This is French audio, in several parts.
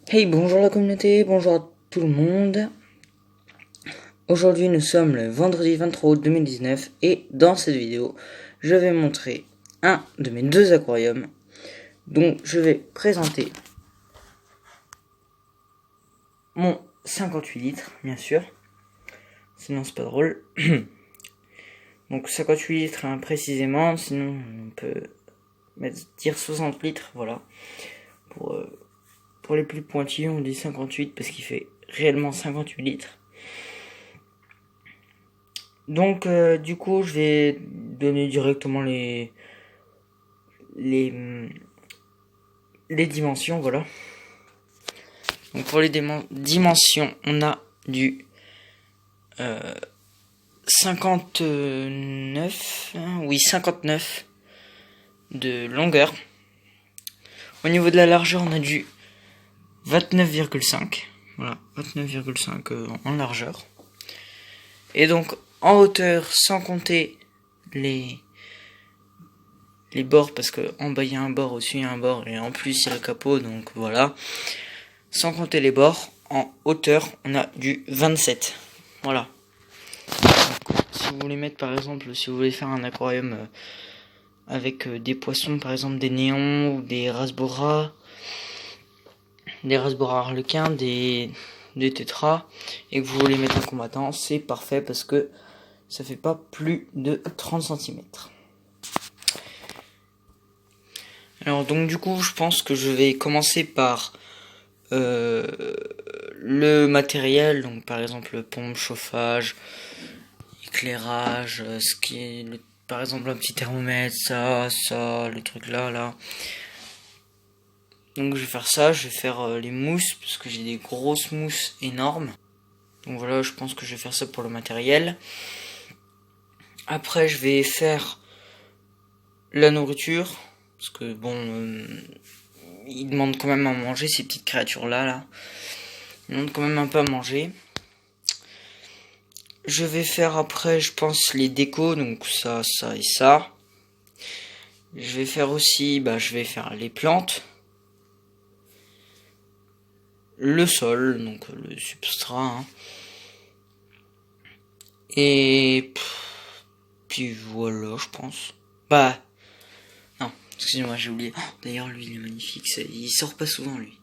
Hey, bonjour la communauté, bonjour à tout le monde. Aujourd'hui nous sommes le vendredi 23 août 2019 et dans cette vidéo je vais montrer un de mes deux aquariums. Donc je vais présenter mon 58 litres bien sûr, sinon c'est pas drôle. Donc 58 litres précisément, sinon on peut dire 60 litres, voilà. Pour les plus pointilleux on dit 58 parce qu'il fait réellement 58 litres. Donc du coup je vais donner directement les dimensions, voilà. Donc pour les dimensions on a du 59, oui 59 de longueur. Au niveau de la largeur on a du 29,5, voilà, 29,5 en largeur. Et donc en hauteur, sans compter les bords, parce que en bas il y a un bord, au-dessus il y a un bord, et en plus il y a le capot, donc voilà. Sans compter les bords, en hauteur on a du 27. Voilà. Donc, si vous voulez mettre par exemple, si vous voulez faire un aquarium avec des poissons, par exemple des néons ou des rasboras, harlequins, des tétras, et que vous voulez mettre un combattant, c'est parfait parce que ça fait pas plus de 30 cm. Alors donc du coup je pense que je vais commencer par le matériel, donc par exemple pompe, chauffage, éclairage, ce qui est par exemple un petit thermomètre, ça, le truc là. Donc je vais faire ça, je vais faire les mousses parce que j'ai des grosses mousses énormes. Donc voilà, je pense que je vais faire ça pour le matériel. Après je vais faire la nourriture parce que bon, ils demandent quand même à manger, ces petites créatures là. Ils demandent quand même un peu à manger. Je vais faire après, je pense, les décos, donc ça et ça. Je vais faire aussi, je vais faire les plantes, le sol, donc le substrat, et puis voilà, je pense. Non, excusez-moi, j'ai oublié. Oh, d'ailleurs, lui, il est magnifique, il sort pas souvent, lui.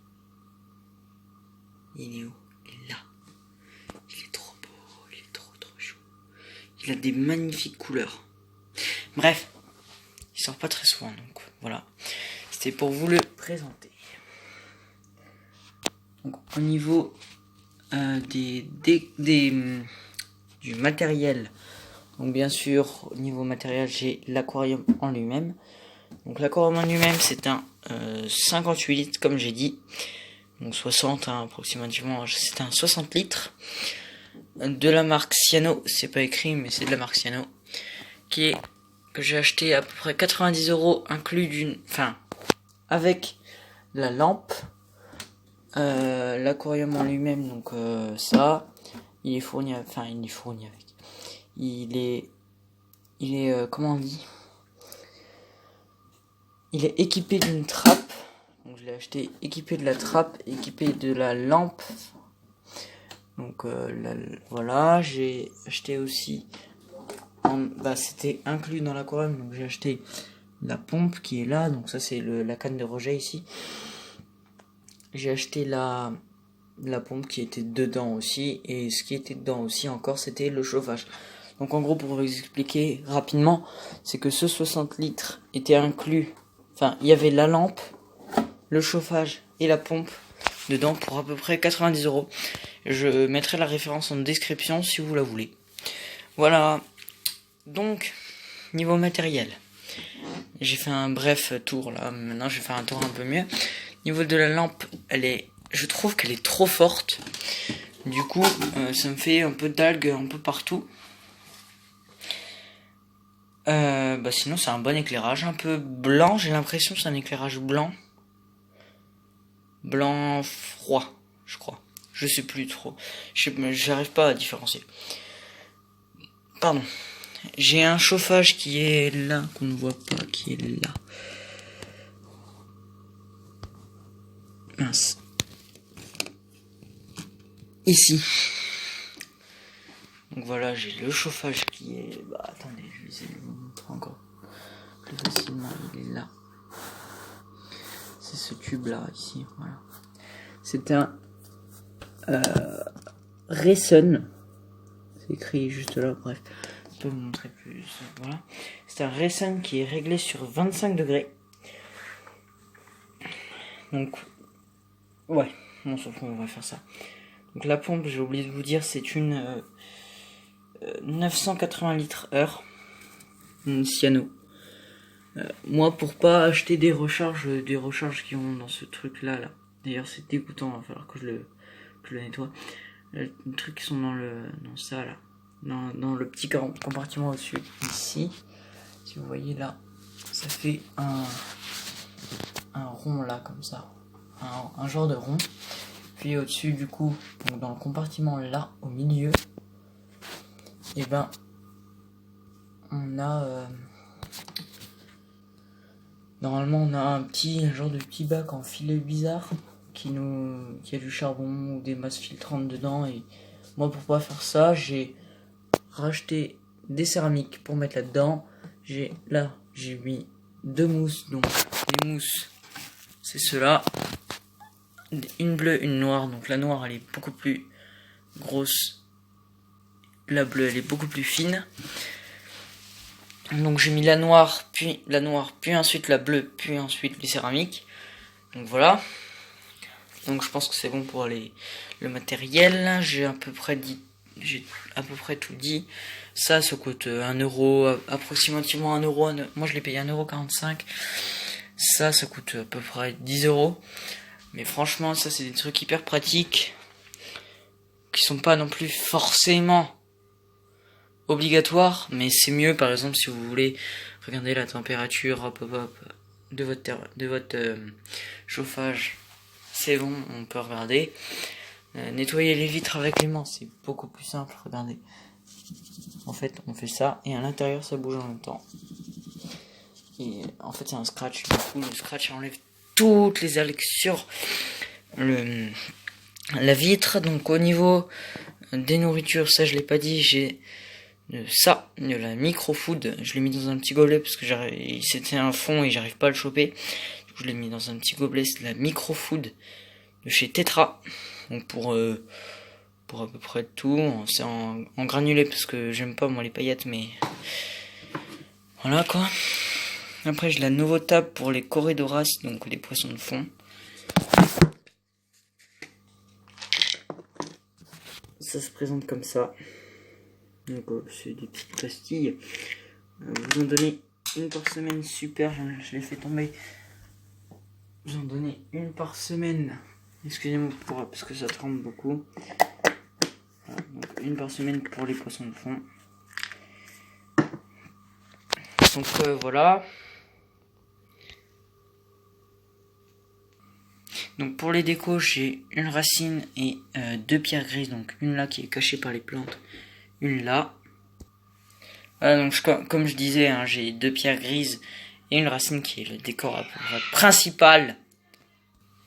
Il est où? Il est là. Il est trop beau, il est trop chou. Il a des magnifiques couleurs. Bref, il sort pas très souvent, donc voilà. C'était pour vous le présenter. Donc, au niveau du matériel, donc bien sûr au niveau matériel j'ai l'aquarium en lui-même. Donc l'aquarium en lui-même c'est un 58 litres comme j'ai dit, donc 60 approximativement, c'est un 60 litres de la marque Ciano, c'est pas écrit mais c'est de la marque Ciano, que j'ai acheté à peu près 90 € inclus avec la lampe. L'aquarium en lui-même, donc ça, il est fourni avec. Comment on dit? Il est équipé d'une trappe. Donc je l'ai acheté équipé de la trappe, équipé de la lampe. Donc voilà, j'ai acheté aussi. C'était inclus dans l'aquarium, donc j'ai acheté la pompe qui est là. Donc ça c'est la canne de rejet ici. J'ai acheté la pompe qui était dedans aussi, et ce qui était dedans aussi encore c'était le chauffage. Donc en gros, pour vous expliquer rapidement, c'est que ce 60 litres était inclus, il y avait la lampe, le chauffage et la pompe dedans pour à peu près 90 €. Je mettrai la référence en description si vous la voulez. Voilà, donc niveau matériel, j'ai fait un bref tour là, maintenant je vais faire un tour un peu mieux. Niveau de la lampe, je trouve qu'elle est trop forte. Du coup, ça me fait un peu d'algues un peu partout. Sinon, c'est un bon éclairage, un peu blanc. J'ai l'impression que c'est un éclairage blanc. Blanc froid, je crois. Je sais plus trop. J'arrive pas à différencier. Pardon. J'ai un chauffage qui est là, qu'on ne voit pas, qui est là. Mince. ici. Donc voilà, j'ai le chauffage qui est... Bah attendez, je vais essayer de vous montrer encore plus facilement. Il est là. C'est ce tube là, ici, voilà. C'est un Rayson. C'est écrit juste là, bref. Je peux vous montrer plus, voilà. C'est un Rayson qui est réglé sur 25 degrés. Donc, ouais, on s'en fout, on va faire ça. Donc la pompe, j'ai oublié de vous dire, c'est une 980 litres heure, une Cyano. Moi, pour pas acheter des recharges qui ont dans ce truc là. D'ailleurs, c'est dégoûtant, il va falloir que je le nettoie. Les trucs qui sont dans ça là, dans le petit compartiment au-dessus, ici. Si vous voyez là, ça fait un rond là comme ça, un genre de rond. Puis au-dessus du coup, donc dans le compartiment là au milieu, et ben on a normalement on a un genre de petit bac en filet bizarre qui a du charbon ou des masses filtrantes dedans. Et moi, pour pas faire ça, j'ai racheté des céramiques pour mettre là-dedans. J'ai mis 2 mousses. Donc les mousses, c'est ceux-là, une bleue, une noire. Donc la noire, elle est beaucoup plus grosse, la bleue, elle est beaucoup plus fine. Donc j'ai mis la noire, puis ensuite la bleue, puis ensuite les céramiques. Donc voilà. Donc je pense que c'est bon pour le matériel. J'ai à peu près tout dit. Ça coûte 1€, approximativement 1€. Moi je l'ai payé 1,45€. Ça coûte à peu près 10€. Mais franchement, ça c'est des trucs hyper pratiques, qui sont pas non plus forcément obligatoires, mais c'est mieux. Par exemple, si vous voulez regarder la température de votre chauffage, c'est bon, on peut regarder. Nettoyer les vitres avec les mains, c'est beaucoup plus simple. Regardez, en fait on fait ça et à l'intérieur ça bouge en même temps. Et en fait c'est un scratch. Du coup le scratch enlève toutes les algues sur la vitre. Donc au niveau des nourritures, ça je l'ai pas dit, j'ai de la micro-food. Je l'ai mis dans un petit gobelet parce que c'était un fond et j'arrive pas à le choper. Du coup je l'ai mis dans un petit gobelet. C'est de la micro-food de chez Tetra. Donc pour à peu près tout. C'est en granulé parce que j'aime pas moi les paillettes, mais voilà quoi. Après j'ai la Novotable pour les Corydoras, donc les poissons de fond. Ça se présente comme ça. Donc c'est des petites pastilles. Vous en donnez une par semaine, super, je l'ai fait tomber. Vous en donnez une par semaine. Excusez-moi parce que ça tremble beaucoup. Voilà, donc une par semaine pour les poissons de fond. Donc voilà. Donc pour les décos, j'ai une racine et 2 pierres grises. Donc une là qui est cachée par les plantes, une là. Voilà, donc comme je disais, hein, j'ai 2 pierres grises et une racine qui est le décor à peu près principal.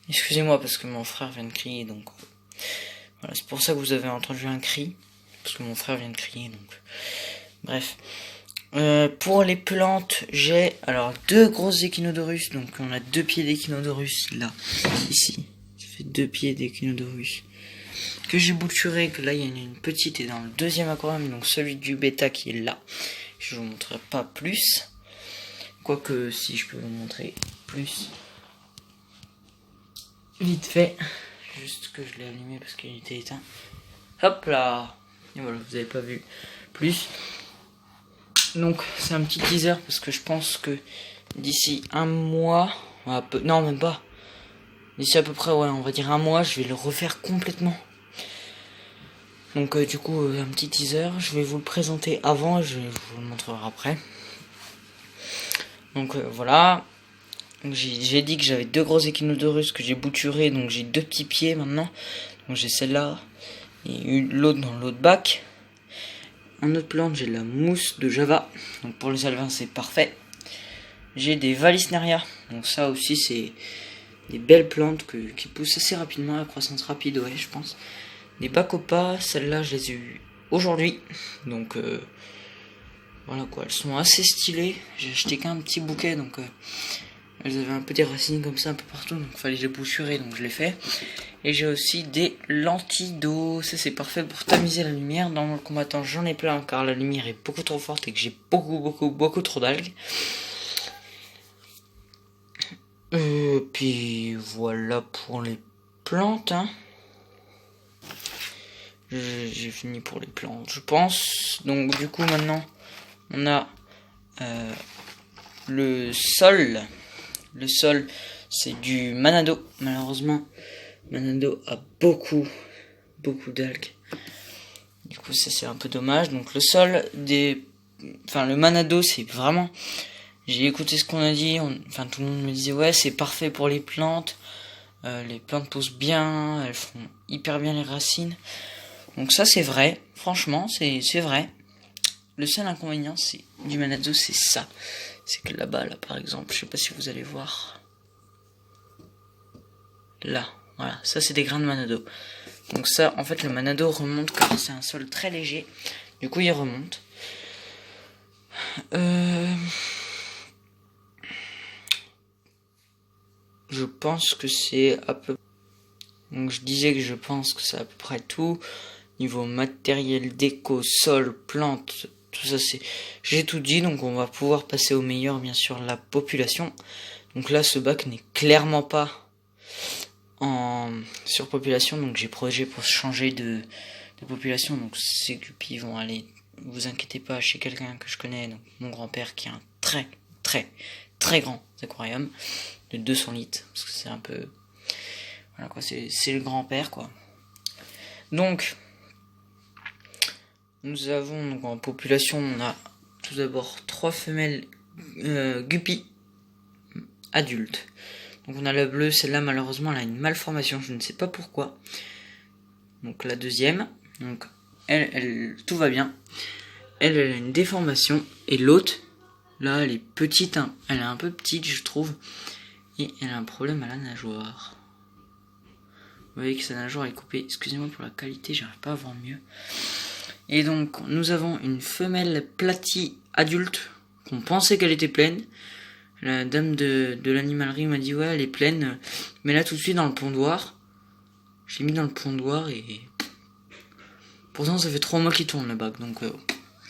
Excusez-moi parce que mon frère vient de crier, donc voilà, c'est pour ça que vous avez entendu un cri, parce que mon frère vient de crier, donc bref. Pour les plantes, j'ai alors 2 grosses échinodorus. Donc on a 2 pieds d'échinodorus là, ici. Ça fait 2 pieds d'échinodorus que j'ai bouturé. Que là il y en a une petite et dans le deuxième aquarium, donc celui du bêta qui est là. Je vous montrerai pas plus, quoique si je peux vous montrer plus vite fait, juste que je l'ai allumé parce qu'il était éteint. Hop là, et voilà, vous avez pas vu plus. Donc c'est un petit teaser parce que je pense que d'ici un mois, non même pas, d'ici à peu près, ouais, on va dire un mois, je vais le refaire complètement. Donc du coup un petit teaser, je vais vous le présenter avant et je vous le montrerai après. Donc voilà, j'ai dit que j'avais 2 gros échinodorus que j'ai bouturés, donc j'ai 2 petits pieds maintenant. Donc j'ai celle-là et l'autre dans l'autre bac. En autre plante, j'ai de la mousse de Java. Donc pour les alevins, c'est parfait. J'ai des Valisneria. Donc ça aussi, c'est des belles plantes qui poussent assez rapidement, à croissance rapide, ouais, je pense. des Bacopa, celles-là je les ai eues aujourd'hui. Donc voilà quoi, elles sont assez stylées. J'ai acheté qu'un petit bouquet, donc elles avaient un peu des racines comme ça un peu partout, donc il fallait les bouchurer, donc je l'ai fait. Et j'ai aussi des lentilles d'eau, ça c'est parfait pour tamiser la lumière. Dans le combattant j'en ai plein car la lumière est beaucoup trop forte et que j'ai beaucoup trop d'algues. Puis voilà pour les plantes, hein. J'ai fini pour les plantes, je pense. Donc du coup maintenant on a le sol. Le sol c'est du Manado. Malheureusement Manado a beaucoup d'algues. Du coup ça c'est un peu dommage. Donc le sol le Manado c'est vraiment... J'ai écouté ce qu'on a dit, tout le monde me disait ouais c'est parfait pour les plantes poussent bien, elles font hyper bien les racines. Donc ça c'est vrai, franchement c'est vrai. Le seul inconvénient du Manado c'est ça. C'est que là-bas, là par exemple, je sais pas si vous allez voir. Là, voilà, ça c'est des grains de Manado. Donc ça, en fait le Manado remonte car c'est un sol très léger. Du coup il remonte. Je pense que c'est à peu... Donc je disais que je pense que c'est à peu près tout. Niveau matériel, déco, sol, plantes, tout ça c'est... J'ai tout dit, donc on va pouvoir passer au meilleur, bien sûr, la population. Donc là, ce bac n'est clairement pas en surpopulation, donc j'ai projet pour changer de population. Donc ces guppies vont aller, vous inquiétez pas, chez quelqu'un que je connais, donc mon grand-père qui a un très grand aquarium de 200 litres, parce que c'est un peu... Voilà quoi, c'est le grand-père quoi. Donc, nous avons donc en population, on a tout d'abord 3 femelles guppies adultes. Donc on a la bleue, celle-là malheureusement elle a une malformation, je ne sais pas pourquoi. Donc la deuxième, donc elle tout va bien. Elle a une déformation et l'autre, là elle est petite, hein. Elle est un peu petite je trouve. Et elle a un problème à la nageoire. Vous voyez que sa nageoire est coupée. Excusez-moi pour la qualité, j'arrive pas à voir mieux. Et donc, nous avons une femelle platie adulte, qu'on pensait qu'elle était pleine. La dame de l'animalerie m'a dit, ouais, elle est pleine. Mais là, tout de suite, dans le pondoir. J'ai mis dans le pondoir et... Pourtant, ça fait 3 mois qu'il tourne, le bac. Donc,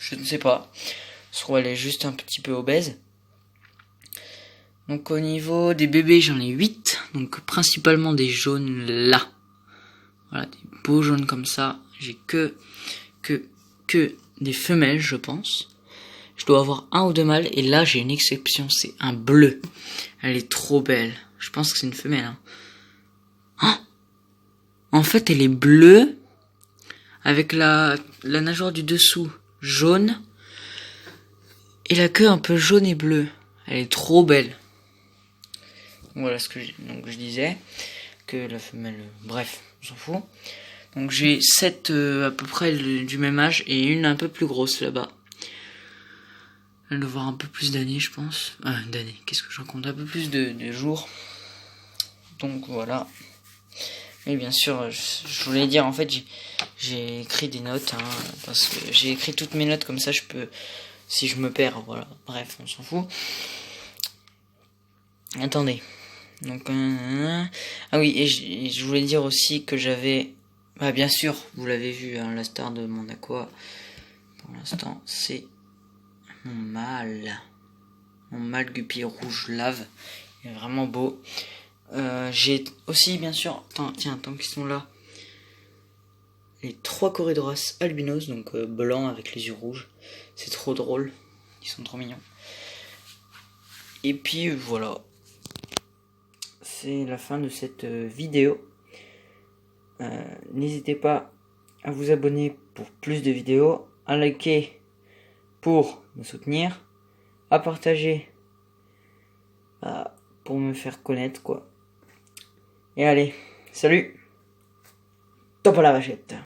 je ne sais pas. Je trouve qu'elle est juste un petit peu obèse. Donc, au niveau des bébés, j'en ai 8. Donc, principalement des jaunes là. Voilà, des beaux jaunes comme ça. J'ai que des femelles, je pense. Je dois avoir 1 ou 2 mâles. Et là, j'ai une exception. C'est un bleu. Elle est trop belle. Je pense que c'est une femelle. Hein. Oh, en fait, elle est bleue. Avec la nageoire du dessous jaune. Et la queue un peu jaune et bleue. Elle est trop belle. Voilà ce que je disais. Que la femelle... Bref, on s'en fout. Donc j'ai 7 à peu près du même âge et une un peu plus grosse là-bas. Elle doit avoir un peu plus d'années je pense. D'années, qu'est-ce que je raconte? Un peu plus de jours. Donc voilà. Et bien sûr, je voulais dire en fait j'ai écrit des notes. Hein, parce que j'ai écrit toutes mes notes comme ça je peux... Si je me perds, voilà. Bref, on s'en fout. Attendez. Donc ah oui, et je voulais dire aussi que j'avais... Bah bien sûr, vous l'avez vu, hein, la star de mon aqua, pour l'instant, c'est mon mâle. Mon mâle guppy rouge lave. Il est vraiment beau. J'ai aussi, bien sûr, tant qu'ils sont là, les 3 Corydoras albinos, donc blancs avec les yeux rouges. C'est trop drôle. Ils sont trop mignons. Et puis voilà. C'est la fin de cette vidéo. N'hésitez pas à vous abonner pour plus de vidéos, à liker pour me soutenir, à partager pour me faire connaître quoi. Et allez, salut, top à la vachette.